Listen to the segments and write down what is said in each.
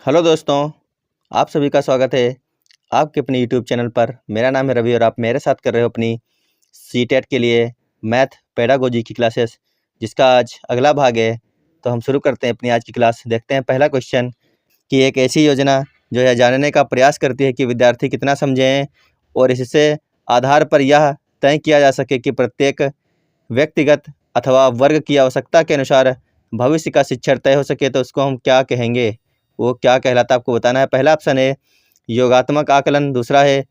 Hello दोस्तों, आप सभी का स्वागत है आपके अपने यूट्यूब चैनल पर। मेरा नाम है रवि और आप मेरे साथ कर रहे हो अपनी सीटेट के लिए मैथ पेडागोजी की क्लासेस, जिसका आज अगला भाग है। तो हम शुरू करते हैं अपनी आज की क्लास। देखते हैं पहला क्वेश्चन कि एक ऐसी योजना जो है जानने का प्रयास करती है कि विद्यार्थी कितना समझें और इससे आधार पर यह तय किया जा सके कि प्रत्येक व्यक्तिगत अथवा वर्ग की आवश्यकता के अनुसार भविष्य का शिक्षण तय हो सके, तो उसको हम क्या कहेंगे, वो क्या कहलाता है आपको बताना है। पहला ऑप्शन है योगात्मक आकलन, दूसरा है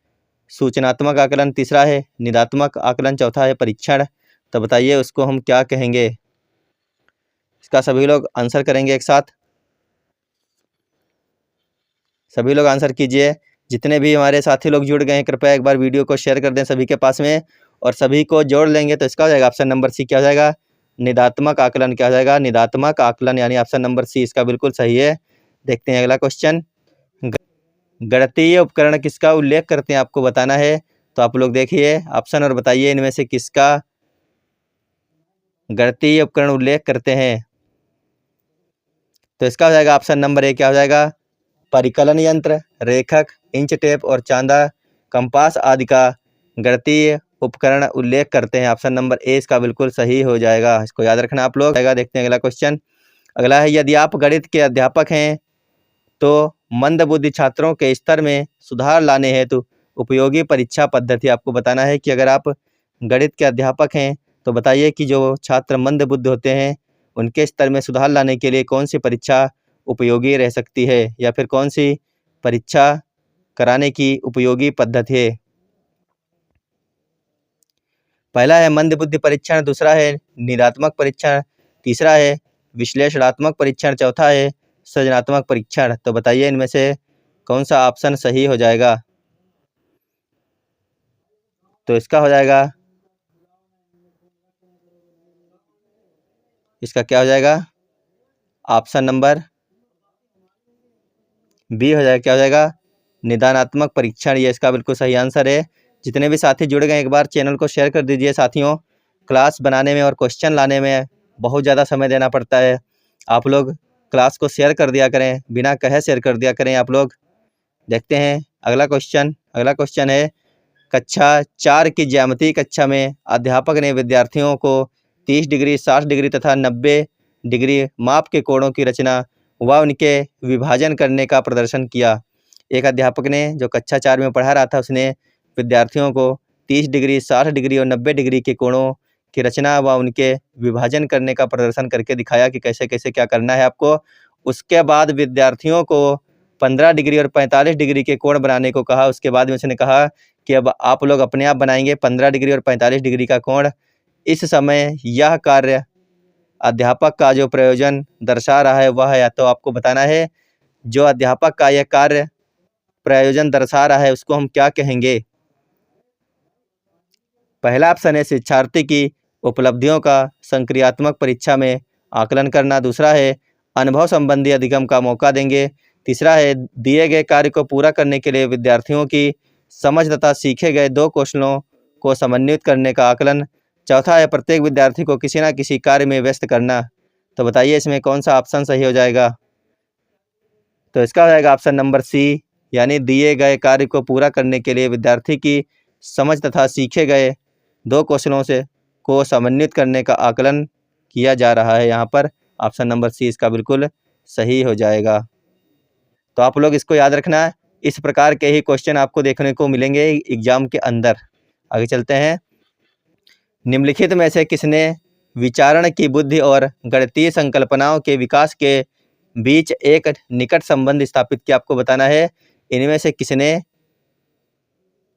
सूचनात्मक आकलन, तीसरा है निदात्मक आकलन, चौथा है परीक्षण। तो बताइए उसको हम क्या कहेंगे। इसका सभी लोग आंसर करेंगे एक साथ। सभी लोग आंसर कीजिए। जितने भी हमारे साथी लोग जुड़ गए हैं कृपया एक बार वीडियो को शेयर कर दें सभी के पास में, और सभी को जोड़ लेंगे तो इसका हो जाएगा ऑप्शन नंबर सी। क्या हो जाएगा? निदात्मक आकलन। क्या हो जाएगा? निदात्मक आकलन, यानी ऑप्शन नंबर सी इसका बिल्कुल सही है। देखते हैं अगला क्वेश्चन। गणितीय उपकरण किसका उल्लेख करते हैं, आपको बताना है। तो आप लोग देखिए ऑप्शन और बताइए इनमें से किसका गणितीय उपकरण उल्लेख करते हैं। तो इसका हो जाएगा ऑप्शन नंबर ए। क्या हो जाएगा? परिकलन यंत्र, रेखक, इंच टेप और चांदा, कंपास आदि का गणितीय उपकरण उल्लेख करते हैं। ऑप्शन नंबर ए इसका बिल्कुल सही हो जाएगा। इसको याद रखना आप लोग। देखते हैं अगला क्वेश्चन। अगला है, यदि आप गणित के अध्यापक हैं तो मंदबुद्धि छात्रों के स्तर में सुधार लाने हेतु उपयोगी परीक्षा पद्धति, आपको बताना है कि अगर आप गणित के अध्यापक हैं तो बताइए कि जो छात्र मंदबुद्ध होते हैं उनके स्तर में सुधार लाने के लिए कौन सी परीक्षा उपयोगी रह सकती है, या फिर कौन सी परीक्षा कराने की उपयोगी पद्धति है। पहला है मंदबुद्धि परीक्षण, दूसरा है निदात्मक परीक्षण, तीसरा है विश्लेषणात्मक परीक्षण, चौथा है सृजनात्मक परीक्षण। तो बताइए इनमें से कौन सा ऑप्शन सही हो जाएगा। तो इसका हो जाएगा, इसका क्या हो जाएगा? ऑप्शन नंबर बी हो जाएगा। क्या हो जाएगा? निदानात्मक परीक्षण, ये इसका बिल्कुल सही आंसर है। जितने भी साथी जुड़ गए एक बार चैनल को शेयर कर दीजिए साथियों। क्लास बनाने में और क्वेश्चन लाने में बहुत ज़्यादा समय देना पड़ता है। आप लोग क्लास को शेयर कर दिया करें, बिना कहे शेयर कर दिया करें आप लोग। देखते हैं अगला क्वेश्चन। अगला क्वेश्चन है, कक्षा 4 की ज्यामिति कक्षा में अध्यापक ने विद्यार्थियों को 30 डिग्री, 60 डिग्री तथा 90 डिग्री माप के कोणों की रचना व उनके विभाजन करने का प्रदर्शन किया। एक अध्यापक ने जो कक्षा 4 में पढ़ा रहा था उसने विद्यार्थियों को 30 डिग्री, 60 डिग्री और 90 डिग्री के कोणों की रचना व उनके विभाजन करने का प्रदर्शन करके दिखाया कि कैसे कैसे क्या करना है आपको। उसके बाद विद्यार्थियों को 15 डिग्री और 45 डिग्री के कोण बनाने को कहा। उसके बाद में उसने कहा कि अब आप लोग अपने आप बनाएंगे 15 डिग्री और 45 डिग्री का कोण। इस समय यह कार्य अध्यापक का जो प्रयोजन दर्शा रहा है वह है, तो आपको बताना है जो अध्यापक का यह कार्य प्रयोजन दर्शा रहा है उसको हम क्या कहेंगे। पहला ऑप्शन है शिक्षार्थी की उपलब्धियों का संक्रियात्मक परीक्षा में आकलन करना, दूसरा है अनुभव संबंधी अधिगम का मौका देंगे, तीसरा है दिए गए कार्य को पूरा करने के लिए विद्यार्थियों की समझ तथा सीखे गए 2 कौशलों को समन्वित करने का आकलन, चौथा है प्रत्येक विद्यार्थी को किसी न किसी कार्य में व्यस्त करना। तो बताइए इसमें कौन सा ऑप्शन सही हो जाएगा। तो इसका हो जाएगा ऑप्शन नंबर सी, यानी दिए गए कार्य को पूरा करने के लिए विद्यार्थी की समझ तथा सीखे गए 2 कौशलों से को समन्वित करने का आकलन किया जा रहा है। यहाँ पर ऑप्शन नंबर सी इसका बिल्कुल सही हो जाएगा। तो आप लोग इसको याद रखना है। इस प्रकार के ही क्वेश्चन आपको देखने को मिलेंगे एग्जाम के अंदर। आगे चलते हैं। निम्नलिखित में से किसने विचारण की बुद्धि और गणितीय संकल्पनाओं के विकास के बीच एक निकट संबंध स्थापित किया, आपको बताना है इनमें से किसने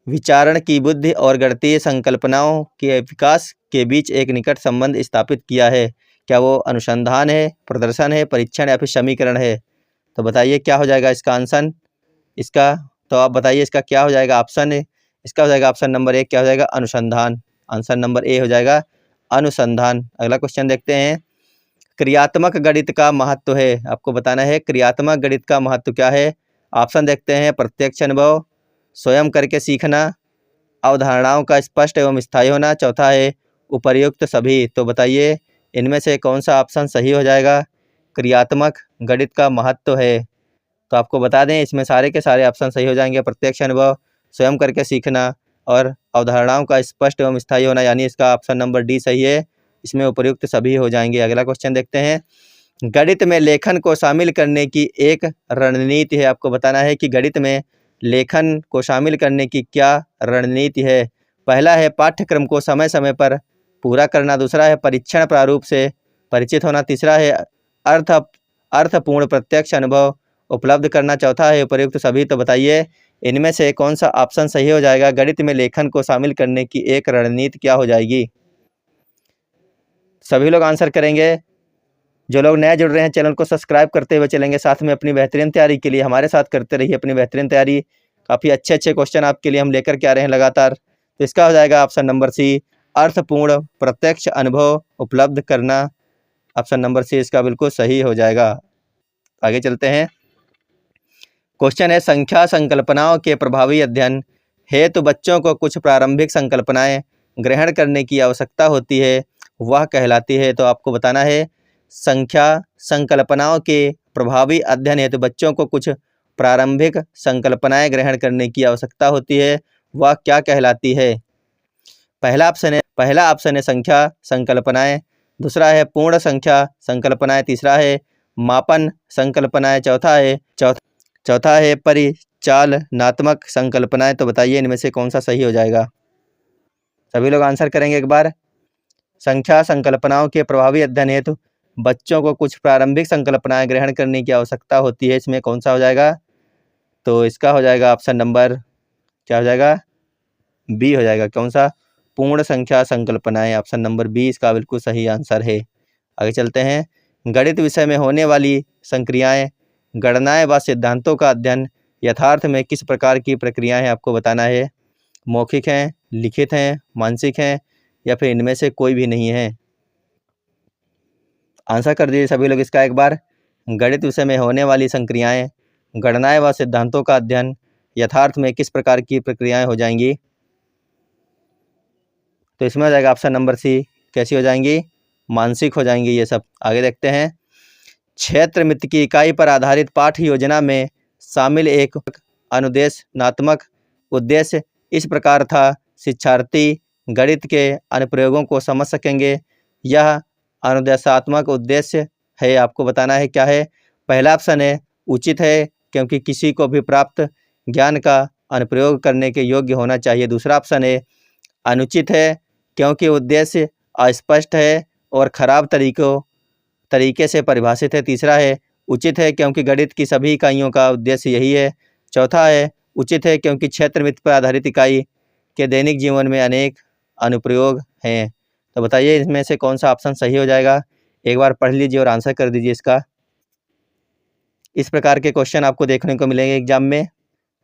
विचारण की बुद्धि और गणितीय संकल्पनाओं के विकास के बीच एक निकट संबंध स्थापित किया है। क्या वो अनुसंधान है, प्रदर्शन है, परीक्षण या फिर समीकरण है। तो बताइए क्या हो जाएगा इसका आंसर। इसका तो आप बताइए इसका क्या हो जाएगा ऑप्शन है। इसका हो जाएगा ऑप्शन नंबर 1। क्या हो जाएगा? अनुसंधान। आंसर नंबर ए हो जाएगा अनुसंधान। अगला क्वेश्चन देखते हैं। क्रियात्मक गणित का महत्व है, आपको बताना है क्रियात्मक गणित का महत्व क्या है। ऑप्शन देखते हैं। प्रत्यक्ष अनुभव, स्वयं करके सीखना, अवधारणाओं का स्पष्ट एवं स्थायी होना, चौथा है उपर्युक्त सभी। तो बताइए इनमें से कौन सा ऑप्शन सही हो जाएगा। क्रियात्मक गणित का महत्व है, तो आपको बता दें इसमें सारे के सारे ऑप्शन सही हो जाएंगे। प्रत्यक्ष अनुभव, स्वयं करके सीखना और अवधारणाओं का स्पष्ट एवं स्थायी होना, यानी इसका ऑप्शन नंबर डी सही है। इसमें उपयुक्त सभी हो जाएंगे। अगला क्वेश्चन देखते हैं। गणित में लेखन को शामिल करने की एक रणनीति है। आपको बताना है कि गणित में लेखन को शामिल करने की क्या रणनीति है। पहला है पाठ्यक्रम को समय समय पर पूरा करना, दूसरा है परीक्षण प्रारूप से परिचित होना, तीसरा है अर्थपूर्ण प्रत्यक्ष अनुभव उपलब्ध करना, चौथा है उपयुक्त सभी। तो बताइए इनमें से कौन सा ऑप्शन सही हो जाएगा। गणित में लेखन को शामिल करने की एक रणनीति क्या हो जाएगी। सभी लोग आंसर करेंगे। जो लोग नए जुड़ रहे हैं चैनल को सब्सक्राइब करते हुए चलेंगे। साथ में अपनी बेहतरीन तैयारी के लिए हमारे साथ करते रहिए अपनी बेहतरीन तैयारी। काफ़ी अच्छे अच्छे क्वेश्चन आपके लिए हम लेकर के आ रहे हैं लगातार। तो इसका हो जाएगा ऑप्शन नंबर सी, अर्थपूर्ण प्रत्यक्ष अनुभव उपलब्ध करना। ऑप्शन नंबर सी इसका बिल्कुल सही हो जाएगा। आगे चलते हैं। क्वेश्चन है, संख्या संकल्पनाओं के प्रभावी अध्ययन हेतु बच्चों को कुछ प्रारंभिक संकल्पनाएं ग्रहण करने की आवश्यकता होती है, वह कहलाती है। तो आपको बताना है संख्या संकल्पनाओं के प्रभावी अध्ययन हेतु बच्चों को कुछ प्रारंभिक संकल्पनाएं ग्रहण करने की आवश्यकता होती है, वह क्या कहलाती है। पहला ऑप्शन है संख्या संकल्पनाएं, दूसरा है पूर्ण संख्या संकल्पनाएं, तीसरा है मापन संकल्पनाएं, चौथा है परिचालनात्मक संकल्पनाएं। तो बताइए इनमें से कौन सा सही हो जाएगा। सभी लोग आंसर करेंगे एक बार। संख्या संकल्पनाओं के प्रभावी अध्ययन हेतु बच्चों को कुछ प्रारंभिक संकल्पनाएं ग्रहण करने की आवश्यकता होती है, इसमें कौन सा हो जाएगा। तो इसका हो जाएगा ऑप्शन नंबर क्या हो जाएगा, बी हो जाएगा। कौन सा, पूर्ण संख्या संकल्पनाएं। ऑप्शन नंबर बी इसका बिल्कुल सही आंसर है। आगे चलते हैं। गणित विषय में होने वाली संक्रियाएं, गणनाएं व सिद्धांतों का अध्ययन यथार्थ में किस प्रकार की प्रक्रियाएं हैं, आपको बताना है। मौखिक हैं, लिखित हैं, मानसिक हैं या फिर इनमें से कोई भी नहीं है। आंसर कर दीजिए सभी लोग इसका एक बार। गणित विषय में होने वाली संक्रियाएं, गणनाएं व सिद्धांतों का अध्ययन यथार्थ में किस प्रकार की प्रक्रियाएं हो जाएंगी। तो इसमें हो जाएगा ऑप्शन नंबर सी। कैसी हो जाएंगी, मानसिक हो जाएंगी ये सब। आगे देखते हैं। क्षेत्र मित्र की इकाई पर आधारित पाठ योजना में शामिल एक अनुदेशनात्मक उद्देश्य इस प्रकार था, शिक्षार्थी गणित के अनुप्रयोगों को समझ सकेंगे। यह अनुदेशात्मक उद्देश्य है, आपको बताना है क्या है। पहला ऑप्शन है उचित है, क्योंकि किसी को भी प्राप्त ज्ञान का अनुप्रयोग करने के योग्य होना चाहिए। दूसरा ऑप्शन है अनुचित है, क्योंकि उद्देश्य अस्पष्ट है और खराब तरीके से परिभाषित है। तीसरा है उचित है, क्योंकि गणित की सभी इकाइयों का उद्देश्य यही है। चौथा है उचित है, क्योंकि क्षेत्र मित्र पर आधारित इकाई के दैनिक जीवन में अनेक अनुप्रयोग हैं। तो बताइए इसमें से कौन सा ऑप्शन सही हो जाएगा। एक बार पढ़ लीजिए और आंसर कर दीजिए इसका। इस प्रकार के क्वेश्चन आपको देखने को मिलेंगे एग्जाम में,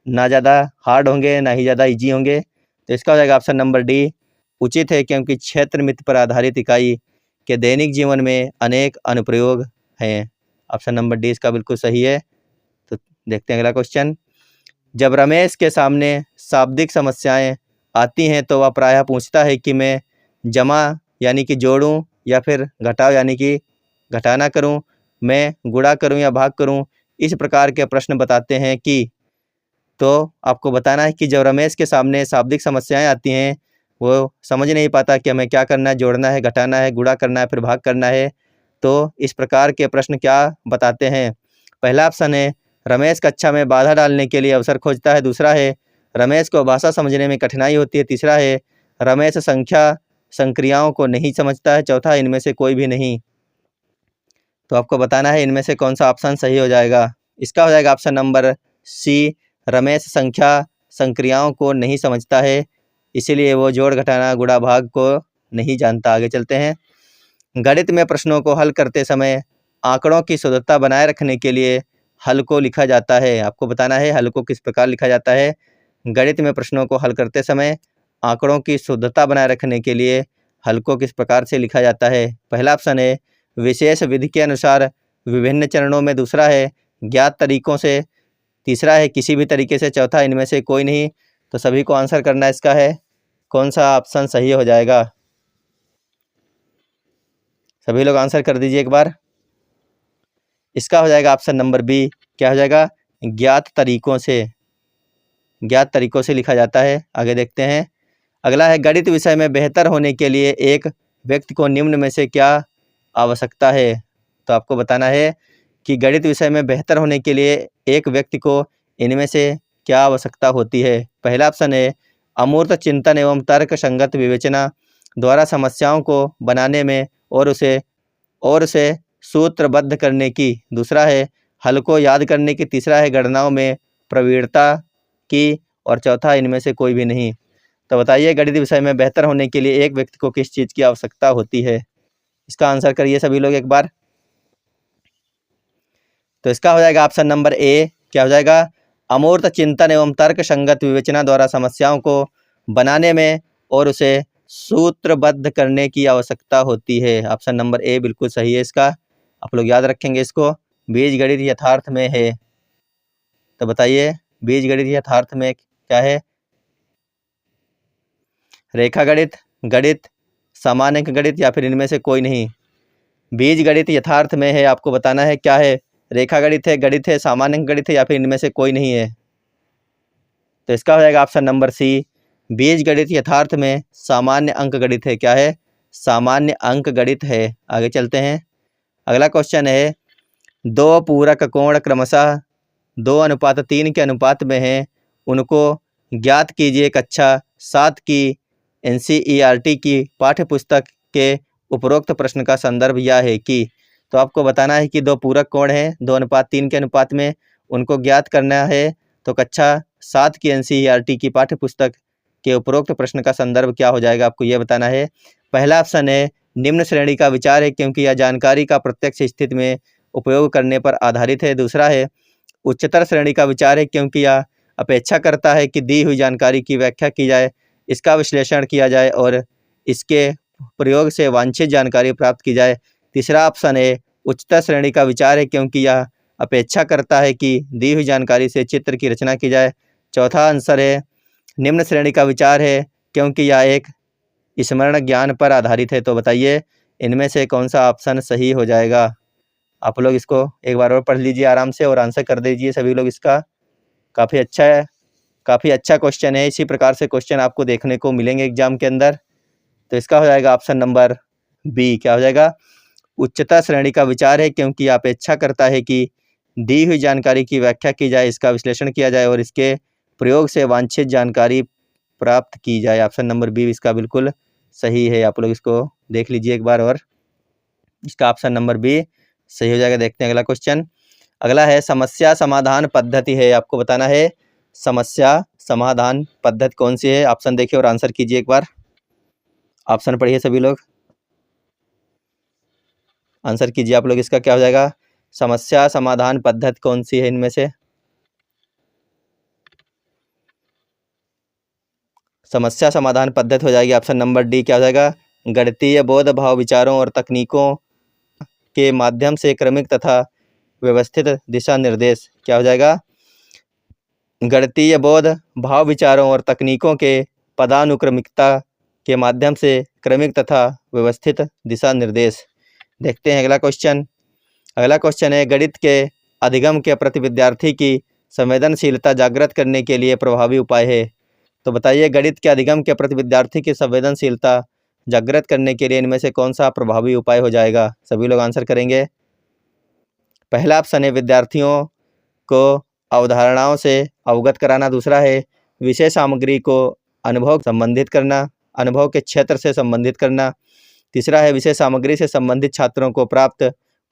ना ज़्यादा हार्ड होंगे ना ही ज़्यादा इजी होंगे। तो इसका हो जाएगा ऑप्शन नंबर डी, उचित है, क्योंकि क्षेत्र मित्र पर आधारित इकाई के दैनिक जीवन में अनेक अनुप्रयोग हैं। ऑप्शन नंबर डी इसका बिल्कुल सही है। तो देखते हैं अगला क्वेश्चन। जब रमेश के सामने शाब्दिक समस्याएं आती हैं तो वह प्रायः पूछता है कि मैं जमा यानी कि जोड़ूं या फिर घटाओ यानी कि घटाना करूं, मैं गुणा करूं या भाग करूं। इस प्रकार के प्रश्न बताते हैं कि, तो आपको बताना है कि जब रमेश के सामने शाब्दिक समस्याएं आती हैं, वो समझ नहीं पाता कि हमें क्या करना है, जोड़ना है, घटाना है, गुणा करना है, फिर भाग करना है। तो इस प्रकार के प्रश्न क्या बताते हैं। पहला ऑप्शन है रमेश कक्षा में बाधा डालने के लिए अवसर खोजता है। दूसरा है रमेश को भाषा समझने में कठिनाई होती है। तीसरा है रमेश संख्या संक्रियाओं को नहीं समझता है। चौथा है इनमें से कोई भी नहीं। तो आपको बताना है इनमें से कौन सा ऑप्शन सही हो जाएगा। इसका हो जाएगा ऑप्शन नंबर सी, रमेश संख्या संक्रियाओं को नहीं समझता है, इसीलिए वो जोड़ घटाना गुणा भाग को नहीं जानता। आगे चलते हैं। गणित में प्रश्नों को हल करते समय आंकड़ों की शुद्धता बनाए रखने के लिए हल को लिखा जाता है। आपको बताना है हल को किस प्रकार लिखा जाता है। गणित में प्रश्नों को हल करते समय आंकड़ों की शुद्धता बनाए रखने के लिए हल को किस प्रकार से लिखा जाता है। पहला ऑप्शन है विशेष विधि के अनुसार विभिन्न चरणों में। दूसरा है ज्ञात तरीकों से। तीसरा है किसी भी तरीके से। चौथा इनमें से कोई नहीं। तो सभी को आंसर करना इसका है, कौन सा ऑप्शन सही हो जाएगा। सभी लोग आंसर कर दीजिए एक बार। इसका हो जाएगा ऑप्शन नंबर बी। क्या हो जाएगा, ज्ञात तरीकों से लिखा जाता है। आगे देखते हैं। अगला है गणित विषय में बेहतर होने के लिए एक व्यक्ति को निम्न में से क्या आवश्यकता है। तो आपको बताना है कि गणित विषय में बेहतर होने के लिए एक व्यक्ति को इनमें से क्या आवश्यकता होती है। पहला ऑप्शन है अमूर्त चिंतन एवं तर्क संगत विवेचना द्वारा समस्याओं को बनाने में और उसे सूत्रबद्ध करने की। दूसरा है हल को याद करने की। तीसरा है गणनाओं में प्रवीणता की। और चौथा इनमें से कोई भी नहीं। तो बताइए गणित विषय में बेहतर होने के लिए एक व्यक्ति को किस चीज़ की आवश्यकता होती है। इसका आंसर करिए सभी लोग एक बार। तो इसका हो जाएगा ऑप्शन नंबर ए। क्या हो जाएगा? अमूर्त चिंतन एवं तर्क संगत विवेचना द्वारा समस्याओं को बनाने में और उसे सूत्रबद्ध करने की आवश्यकता होती है। ऑप्शन नंबर ए बिल्कुल सही है इसका। आप लोग याद रखेंगे इसको। बीजगणित यथार्थ में है। तो बताइए बीजगणित यथार्थ में क्या है? रेखा गणित, गणित, सामान्य अंक गणित या फिर इनमें से कोई नहीं। बीजगणित यथार्थ में है। आपको बताना है क्या है। रेखा गणित है, गणित है, सामान्य अंक गणित है या फिर इनमें से कोई नहीं है। तो इसका हो जाएगा ऑप्शन नंबर सी। बीजगणित यथार्थ में सामान्य अंक गणित है। क्या है? सामान्य अंक गणित है। आगे चलते हैं। अगला क्वेश्चन है दो पूरक कोण क्रमशः 2:3 के अनुपात में है, उनको ज्ञात कीजिए। कक्षा 7 की NCERT की पाठ्यपुस्तक के उपरोक्त प्रश्न का संदर्भ यह है कि। तो आपको बताना है कि दो पूरक कोण हैं 2:3 के अनुपात में, उनको ज्ञात करना है। तो कक्षा 7 की NCERT की पाठ्यपुस्तक के उपरोक्त प्रश्न का संदर्भ क्या हो जाएगा, आपको यह बताना है। पहला ऑप्शन है निम्न श्रेणी का विचार है क्योंकि यह जानकारी का प्रत्यक्ष स्थिति में उपयोग करने पर आधारित है। दूसरा है उच्चतर श्रेणी का विचार है क्योंकि यह अपेक्षा करता है कि दी हुई जानकारी की व्याख्या की जाए, इसका विश्लेषण किया जाए और इसके प्रयोग से वांछित जानकारी प्राप्त की जाए। तीसरा ऑप्शन है उच्चतर श्रेणी का विचार है क्योंकि यह अपेक्षा करता है कि दी हुई जानकारी से चित्र की रचना की जाए। चौथा आंसर है निम्न श्रेणी का विचार है क्योंकि यह एक स्मरण ज्ञान पर आधारित है। तो बताइए इनमें से कौन सा ऑप्शन सही हो जाएगा। आप लोग इसको एक बार और पढ़ लीजिए आराम से और आंसर कर दीजिए सभी लोग इसका। काफ़ी अच्छा है, काफ़ी अच्छा क्वेश्चन है। इसी प्रकार से क्वेश्चन आपको देखने को मिलेंगे एग्जाम के अंदर। तो इसका हो जाएगा ऑप्शन नंबर बी। क्या हो जाएगा? उच्चतर श्रेणी का विचार है क्योंकि अपेक्षा करता है कि दी हुई जानकारी की व्याख्या की जाए, इसका विश्लेषण किया जाए और इसके प्रयोग से वांछित जानकारी प्राप्त की जाए। ऑप्शन नंबर बी इसका बिल्कुल सही है। आप लोग इसको देख लीजिए एक बार और इसका ऑप्शन नंबर बी सही हो जाएगा। देखते हैं अगला क्वेश्चन। अगला है समस्या समाधान पद्धति है। आपको बताना है समस्या समाधान पद्धति कौन सी है। ऑप्शन देखिए और आंसर कीजिए एक बार। ऑप्शन पढ़िए सभी लोग, आंसर कीजिए आप लोग इसका। क्या हो जाएगा? समस्या समाधान पद्धति कौन सी है इनमें से? समस्या समाधान पद्धति हो जाएगी ऑप्शन नंबर डी। क्या हो जाएगा? गणितीय बोध भाव विचारों और तकनीकों के माध्यम से क्रमिक तथा व्यवस्थित दिशा निर्देश। क्या हो जाएगा? गणितीय बोध भाव विचारों और तकनीकों के पदानुक्रमिकता के माध्यम से क्रमिक तथा व्यवस्थित दिशा निर्देश। देखते हैं अगला क्वेश्चन। अगला क्वेश्चन है गणित के अधिगम के प्रति विद्यार्थी की संवेदनशीलता जागृत करने के लिए प्रभावी उपाय है। तो बताइए गणित के अधिगम के प्रति विद्यार्थी की संवेदनशीलता जागृत करने के लिए इनमें से कौन सा प्रभावी उपाय हो जाएगा। सभी लोग आंसर करेंगे। पहला ऑप्शन है विद्यार्थियों को अवधारणाओं से अवगत कराना। दूसरा है विषय सामग्री को अनुभव संबंधित करना, अनुभव के क्षेत्र से संबंधित करना। तीसरा है विषय सामग्री से संबंधित छात्रों को प्राप्त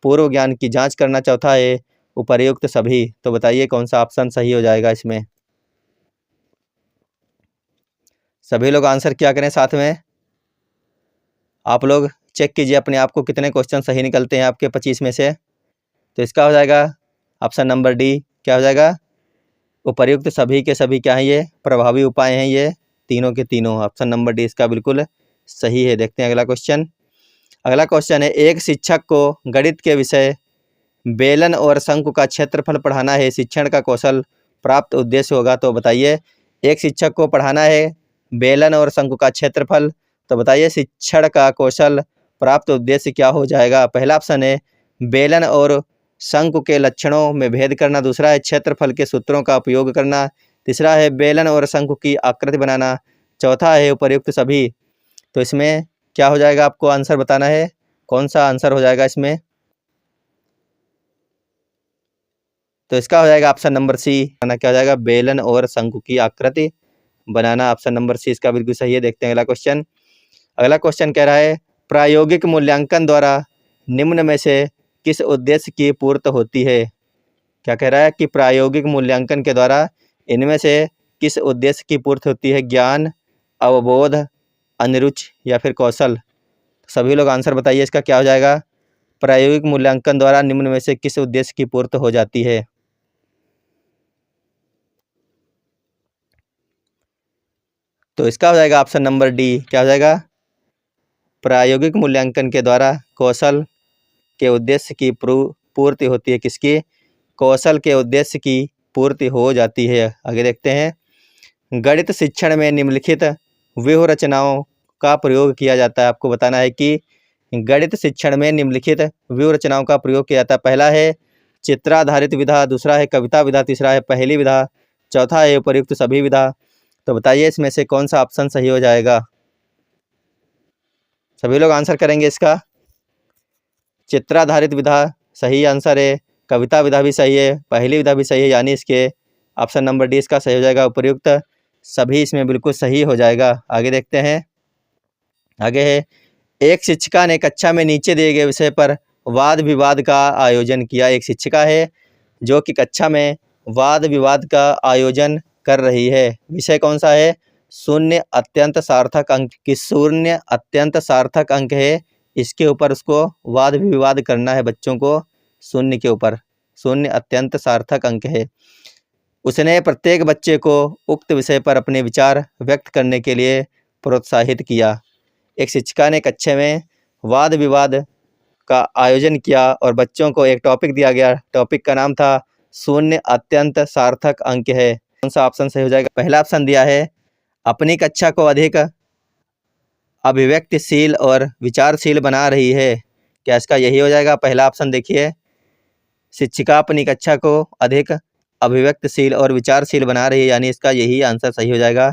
पूर्व ज्ञान की जांच करना। चौथा है उपर्युक्त सभी। तो बताइए कौन सा ऑप्शन सही हो जाएगा इसमें। सभी लोग आंसर क्या करें साथ में। आप लोग चेक कीजिए अपने आप को कितने क्वेश्चन सही निकलते हैं आपके 25 में से। तो इसका हो जाएगा ऑप्शन नंबर डी। क्या हो जाएगा? उपर्युक्त सभी के सभी क्या हैं? ये प्रभावी उपाय हैं, ये तीनों के तीनों। ऑप्शन नंबर डी इसका बिल्कुल सही है। देखते हैं अगला क्वेश्चन। अगला क्वेश्चन है एक शिक्षक को गणित के विषय बेलन और शंकु का क्षेत्रफल पढ़ाना है, शिक्षण का कौशल प्राप्त उद्देश्य होगा। तो बताइए एक शिक्षक को पढ़ाना है बेलन और शंकु का क्षेत्रफल। तो बताइए शिक्षण का कौशल प्राप्त उद्देश्य क्या हो जाएगा। पहला ऑप्शन है बेलन और शंकु के लक्षणों में भेद करना, दूसरा है क्षेत्रफल के सूत्रों का उपयोग करना, तीसरा है बेलन और शंकु की आकृति बनाना, चौथा है उपर्युक्त सभी। तो इसमें क्या हो जाएगा, आपको आंसर बताना है, कौन सा आंसर हो जाएगा इसमें। तो इसका हो जाएगा ऑप्शन नंबर सी, क्या हो जाएगा, बेलन और शंकु की आकृति बनाना। ऑप्शन नंबर सी इसका बिल्कुल सही है। देखते हैं अगला क्वेश्चन। अगला क्वेश्चन कह रहा है प्रायोगिक मूल्यांकन द्वारा निम्न में से किस उद्देश्य की पूर्ति होती है। क्या कह रहा है कि प्रायोगिक मूल्यांकन के द्वारा इनमें से किस उद्देश्य की पूर्ति होती है, ज्ञान, अवबोध, अनिरुचि या फिर कौशल। सभी लोग आंसर बताइए, इसका क्या हो जाएगा। प्रायोगिक मूल्यांकन द्वारा निम्न में से किस उद्देश्य की पूर्ति हो जाती है। तो इसका हो जाएगा ऑप्शन नंबर डी, क्या हो जाएगा, प्रायोगिक मूल्यांकन के द्वारा कौशल के उद्देश्य की पूर्ति होती है। किसकी, कौशल के उद्देश्य की पूर्ति हो जाती है। आगे देखते हैं। गणित शिक्षण में निम्नलिखित व्यूह रचनाओं का प्रयोग किया जाता है। आपको बताना है कि गणित शिक्षण में निम्नलिखित व्यूह रचनाओं का प्रयोग किया जाता है। पहला है चित्राधारित विधा, दूसरा है कविता विधा, तीसरा है पहेली विधा, चौथा है उपर्युक्त सभी विधा। तो बताइए इसमें से कौन सा ऑप्शन सही हो जाएगा। सभी लोग आंसर करेंगे इसका। चित्राधारित विधा सही आंसर है, कविता विधा भी सही है, पहेली विधा भी सही है, यानी इसके ऑप्शन नंबर डी इसका सही हो जाएगा। उपर्युक्त सभी इसमें बिल्कुल सही हो जाएगा। आगे देखते हैं। आगे है एक शिक्षिका ने कक्षा में नीचे दिए गए विषय पर वाद विवाद का आयोजन किया। एक शिक्षिका है जो कि कक्षा में वाद विवाद का आयोजन कर रही है। विषय कौन सा है, शून्य अत्यंत सार्थक अंक। कि शून्य अत्यंत सार्थक अंक है, इसके ऊपर उसको वाद विवाद करना है बच्चों को। शून्य के ऊपर, शून्य अत्यंत सार्थक अंक है। उसने प्रत्येक बच्चे को उक्त विषय पर अपने विचार व्यक्त करने के लिए प्रोत्साहित किया। एक शिक्षिका ने कक्षा में वाद विवाद का आयोजन किया और बच्चों को एक टॉपिक दिया गया। टॉपिक का नाम था शून्य अत्यंत सार्थक अंक है। कौन सा ऑप्शन सही हो जाएगा। पहला ऑप्शन दिया है अपनी कक्षा को अधिक अभिव्यक्तिशील और विचारशील बना रही है। क्या इसका यही हो जाएगा। पहला ऑप्शन देखिए, शिक्षिका अपनी कक्षा को अधिक अभिव्यक्तिशील और विचारशील बना रही है, यानी इसका यही आंसर सही हो जाएगा।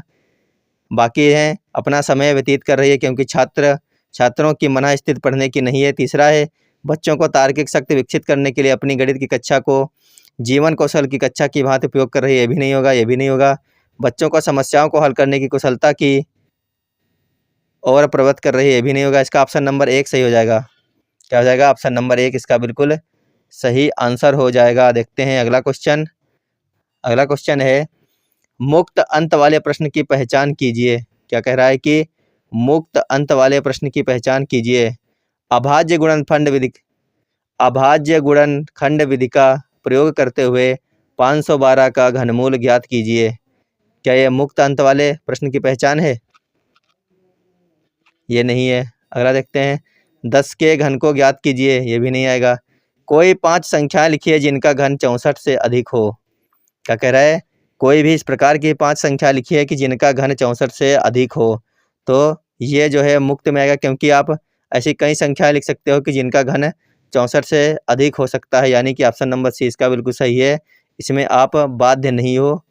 बाकी हैं अपना समय व्यतीत कर रही है, क्योंकि छात्रों की मनः स्थिति पढ़ने की नहीं है। तीसरा है बच्चों को तार्किक शक्ति विकसित करने के लिए अपनी गणित की कक्षा को जीवन कौशल की कक्षा की भांति उपयोग कर रही है। ये भी नहीं होगा, ये भी नहीं होगा। बच्चों को समस्याओं को हल करने की कुशलता की और प्रवृत्त कर रही है, ये भी नहीं होगा। इसका ऑप्शन नंबर एक सही हो जाएगा। क्या हो जाएगा, ऑप्शन नंबर एक इसका बिल्कुल सही आंसर हो जाएगा। देखते हैं अगला क्वेश्चन। अगला क्वेश्चन है मुक्त अंत वाले प्रश्न की पहचान कीजिए। क्या कह रहा है कि मुक्त अंत वाले प्रश्न की पहचान कीजिए। अभाज्य गुणनखंड विधि का प्रयोग करते हुए 512 का घनमूल ज्ञात कीजिए। क्या यह मुक्त अंत वाले प्रश्न की पहचान है। ये नहीं है। अगला देखते हैं 10 के घन को ज्ञात कीजिए। ये भी नहीं आएगा। कोई 5 संख्याएं लिखिए जिनका घन 64 से अधिक हो। क्या कह रहा है, कोई भी इस प्रकार की 5 संख्या लिखी है कि जिनका घन 64 से अधिक हो। तो ये जो है मुक्त में आएगा, क्योंकि आप ऐसी कई संख्याएं लिख सकते हो कि जिनका घन 64 से अधिक हो सकता है, यानी कि ऑप्शन नंबर सी इसका बिल्कुल सही है। इसमें आप बाध्य नहीं हो,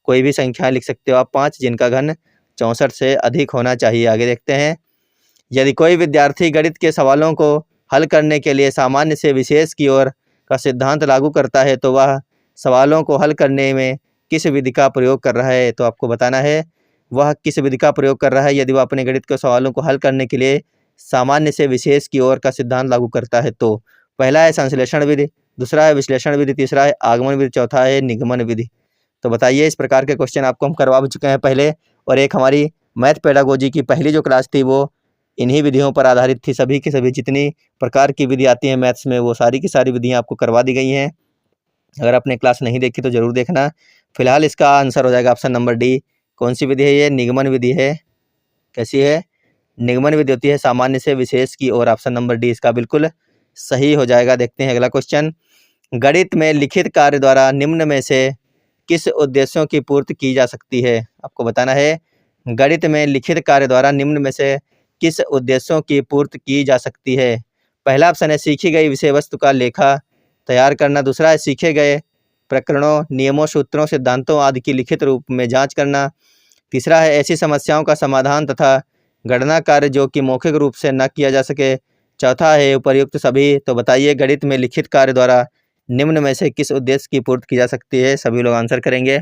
कोई भी संख्या लिख सकते हो आप 5 जिनका घन 64 से अधिक होना चाहिए। आगे देखते हैं। यदि कोई विद्यार्थी गणित के सवालों को हल करने के लिए सामान्य से विशेष की ओर का सिद्धांत लागू करता है तो वह सवालों को हल करने में किस विधि का प्रयोग कर रहा है। तो आपको बताना है वह किस विधि का प्रयोग कर रहा है। यदि वह अपने गणित के सवालों को हल करने के लिए सामान्य से विशेष की ओर का सिद्धांत लागू करता है तो पहला है संश्लेषण विधि, दूसरा है विश्लेषण विधि, तीसरा है आगमन विधि, चौथा है निगमन विधि। तो बताइए, इस प्रकार के क्वेश्चन आपको हम करवा भी चुके हैं पहले, और एक हमारी मैथ पेडागोजी की पहली जो क्लास थी वो इन्हीं विधियों पर आधारित थी। सभी की सभी जितनी प्रकार की विधि आती है मैथ्स में वो सारी की सारी विधियाँ आपको करवा दी गई हैं। अगर आपने क्लास नहीं देखी तो ज़रूर देखना। फिलहाल इसका आंसर हो जाएगा ऑप्शन नंबर डी। कौन सी विधि है ये, निगमन विधि है। कैसी है, निगमन विधि होती है सामान्य से विशेष की, और ऑप्शन नंबर डी इसका बिल्कुल सही हो जाएगा। देखते हैं अगला क्वेश्चन। गणित में लिखित कार्य द्वारा निम्न में से किस उद्देश्यों की पूर्ति की जा सकती है। आपको बताना है गणित में लिखित कार्य द्वारा निम्न में से किस उद्देश्यों की पूर्ति की जा सकती है। पहला ऑप्शन है सीखी गई विषय वस्तु का लेखा तैयार करना। दूसरा है सीखे गए प्रकरणों, नियमों, सूत्रों, सिद्धांतों आदि की लिखित रूप में जांच करना। तीसरा है ऐसी समस्याओं का समाधान तथा गणना कार्य जो कि मौखिक रूप से न किया जा सके। चौथा है उपर्युक्त सभी। तो बताइए गणित में लिखित कार्य द्वारा निम्न में से किस उद्देश्य की पूर्ति की जा सकती है? सभी लोग आंसर करेंगे।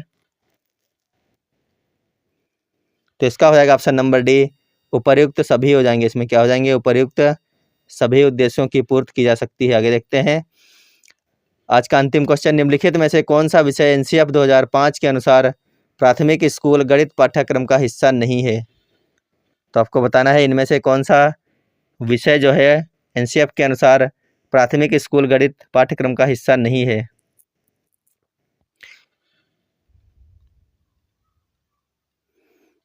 तो इसका हो जाएगा ऑप्शन नंबर डी, उपर्युक्त सभी हो जाएंगे। इसमें क्या हो जाएंगे? उपर्युक्त सभी उद्देश्यों की पूर्ति की जा सकती है। आगे देखते हैं आज का अंतिम क्वेश्चन, निम्नलिखित में से कौन सा विषय एनसीएफ 2005 के अनुसार प्राथमिक स्कूल गणित पाठ्यक्रम का हिस्सा नहीं है? तो आपको बताना है इनमें से कौन सा विषय जो है एनसीएफ के अनुसार प्राथमिक स्कूल गणित पाठ्यक्रम का हिस्सा नहीं है।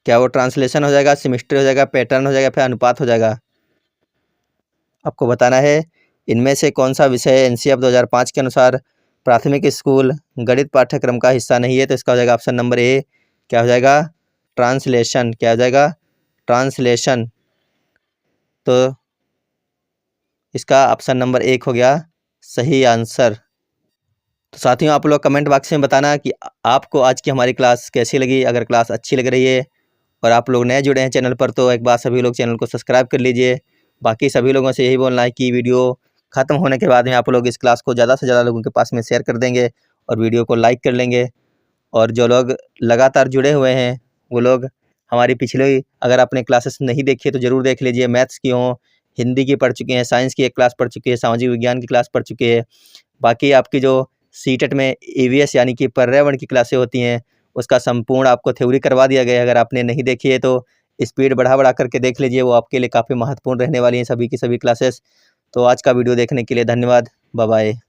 क्या वो ट्रांसलेशन हो जाएगा, सिमेट्री हो जाएगा, पैटर्न हो जाएगा, फिर अनुपात हो जाएगा? आपको बताना है इनमें से कौन सा विषय एनसीएफ 2005 के अनुसार प्राथमिक स्कूल गणित पाठ्यक्रम का हिस्सा नहीं है। तो इसका हो जाएगा ऑप्शन नंबर ए, क्या हो जाएगा? ट्रांसलेशन। क्या हो जाएगा? ट्रांसलेशन। तो इसका ऑप्शन नंबर 1 हो गया सही आंसर। तो साथियों आप लोग कमेंट बॉक्स में बताना कि आपको आज की हमारी क्लास कैसी लगी। अगर क्लास अच्छी लग रही है और आप लोग नए जुड़े हैं चैनल पर तो एक बार सभी लोग चैनल को सब्सक्राइब कर लीजिए। बाकी सभी लोगों से यही बोलना है कि वीडियो ख़त्म होने के बाद में आप लोग इस क्लास को ज़्यादा से ज़्यादा लोगों के पास में शेयर कर देंगे और वीडियो को लाइक कर लेंगे। और जो लोग लगातार जुड़े हुए हैं वो लोग हमारी पिछले अगर आपने क्लासेस नहीं देखी है तो ज़रूर देख लीजिए। मैथ्स की हों, हिंदी की पढ़ चुके हैं, साइंस की एक क्लास पढ़ चुके हैं, सामाजिक विज्ञान की क्लास पढ़ चुके हैं। बाकी आपकी जो सीटेट में ईवीएस यानी कि पर्यावरण की क्लासें होती हैं उसका संपूर्ण आपको थ्योरी करवा दिया गया है। अगर आपने नहीं देखी है तो स्पीड बढ़ा करके देख लीजिए, वो आपके लिए काफ़ी महत्वपूर्ण रहने वाली हैं सभी की सभी क्लासेस। तो आज का वीडियो देखने के लिए धन्यवाद। Bye bye.